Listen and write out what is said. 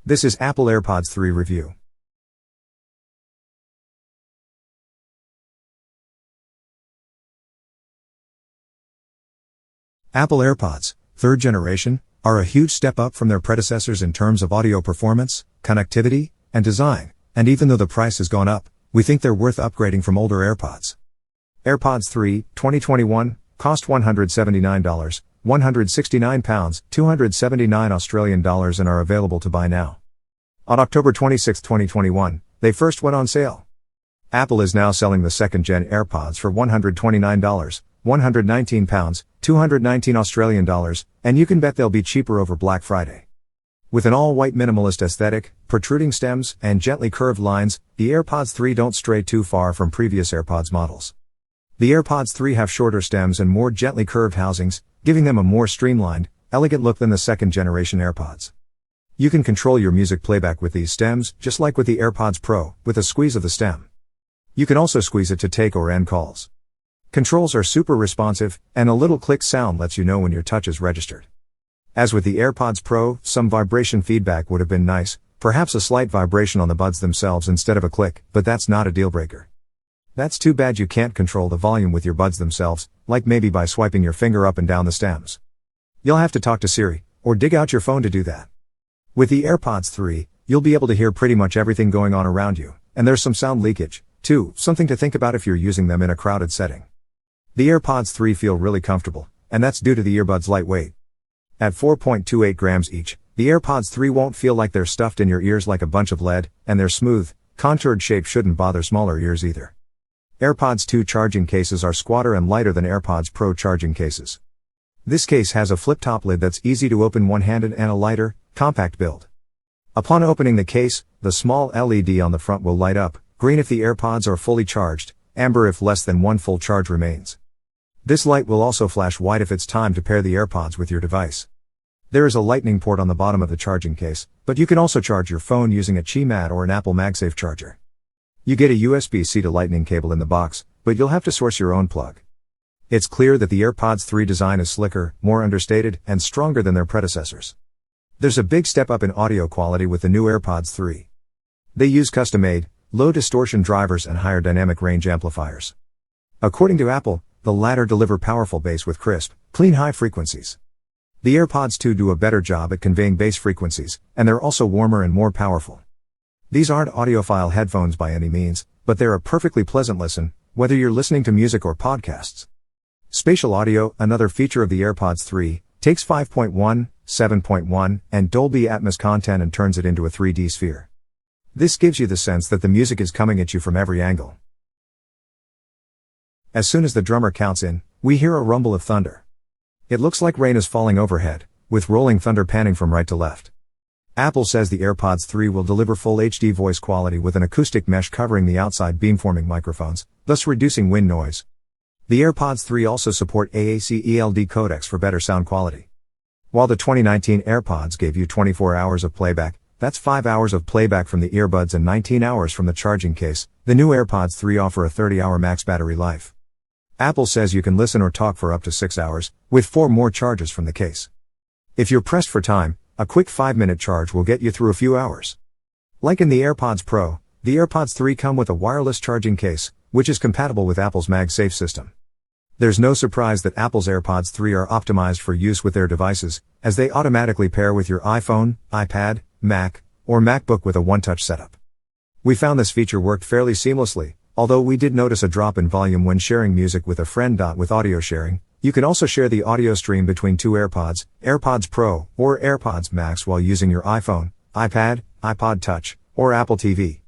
This is Apple AirPods 3 review. Apple AirPods, 3rd generation, are a huge step up from their predecessors in terms of audio performance, connectivity, and design, and even though the price has gone up, we think they're worth upgrading from older AirPods. AirPods 3, 2021, cost $179, £169, 279 Australian dollars and are available to buy now. On October 26, 2021, they first went on sale. Apple is now selling the 2nd gen AirPods for $129, £119, 219 Australian dollars, and you can bet they'll be cheaper over Black Friday. With an all-white minimalist aesthetic, protruding stems, and gently curved lines, the AirPods 3 don't stray too far from previous AirPods models. The AirPods 3 have shorter stems and more gently curved housings, giving them a more streamlined, elegant look than the 2nd generation AirPods. You can control your music playback with these stems, just like with the AirPods Pro, with a squeeze of the stem. You can also squeeze it to take or end calls. Controls are super responsive, and a little click sound lets you know when your touch is registered. As with the AirPods Pro, some vibration feedback would have been nice, perhaps a slight vibration on the buds themselves instead of a click, but that's not a deal breaker. That's too bad you can't control the volume with your buds themselves, like maybe by swiping your finger up and down the stems. You'll have to talk to Siri, or dig out your phone to do that. With the AirPods 3, you'll be able to hear pretty much everything going on around you, and there's some sound leakage, too, something to think about if you're using them in a crowded setting. The AirPods 3 feel really comfortable, and that's due to the earbuds' light weight. At 4.28 grams each, the AirPods 3 won't feel like they're stuffed in your ears like a bunch of lead, and their smooth, contoured shape shouldn't bother smaller ears either. AirPods 2 charging cases are squatter and lighter than AirPods Pro charging cases. This case has a flip-top lid that's easy to open one-handed and a lighter, compact build. Upon opening the case, the small LED on the front will light up, green if the AirPods are fully charged, amber if less than one full charge remains. This light will also flash white if it's time to pair the AirPods with your device. There is a lightning port on the bottom of the charging case, but you can also charge your phone using a Qi Mat or an Apple MagSafe charger. You get a USB-C to Lightning cable in the box, but you'll have to source your own plug. It's clear that the AirPods 3 design is slicker, more understated, and stronger than their predecessors. There's a big step up in audio quality with the new AirPods 3. They use custom-made, low distortion drivers and higher dynamic range amplifiers. According to Apple, the latter deliver powerful bass with crisp, clean high frequencies. The AirPods 2 do a better job at conveying bass frequencies, and they're also warmer and more powerful. These aren't audiophile headphones by any means, but they're a perfectly pleasant listen, whether you're listening to music or podcasts. Spatial audio, another feature of the AirPods 3, takes 5.1, 7.1, and Dolby Atmos content and turns it into a 3D sphere. This gives you the sense that the music is coming at you from every angle. As soon as the drummer counts in, we hear a rumble of thunder. It looks like rain is falling overhead, with rolling thunder panning from right to left. Apple says the AirPods 3 will deliver full HD voice quality with an acoustic mesh covering the outside beamforming microphones, thus reducing wind noise. The AirPods 3 also support AAC ELD codecs for better sound quality. While the 2019 AirPods gave you 24 hours of playback, that's 5 hours of playback from the earbuds and 19 hours from the charging case, the new AirPods 3 offer a 30-hour max battery life. Apple says you can listen or talk for up to 6 hours, with 4 more charges from the case. If you're pressed for time, a quick 5-minute charge will get you through a few hours. Like in the AirPods Pro, the AirPods 3 come with a wireless charging case, which is compatible with Apple's MagSafe system. There's no surprise that Apple's AirPods 3 are optimized for use with their devices, as they automatically pair with your iPhone, iPad, Mac, or MacBook with a one-touch setup. We found this feature worked fairly seamlessly, although we did notice a drop in volume when sharing music with a friend. With audio sharing, you can also share the audio stream between two AirPods, AirPods Pro, or AirPods Max while using your iPhone, iPad, iPod Touch, or Apple TV.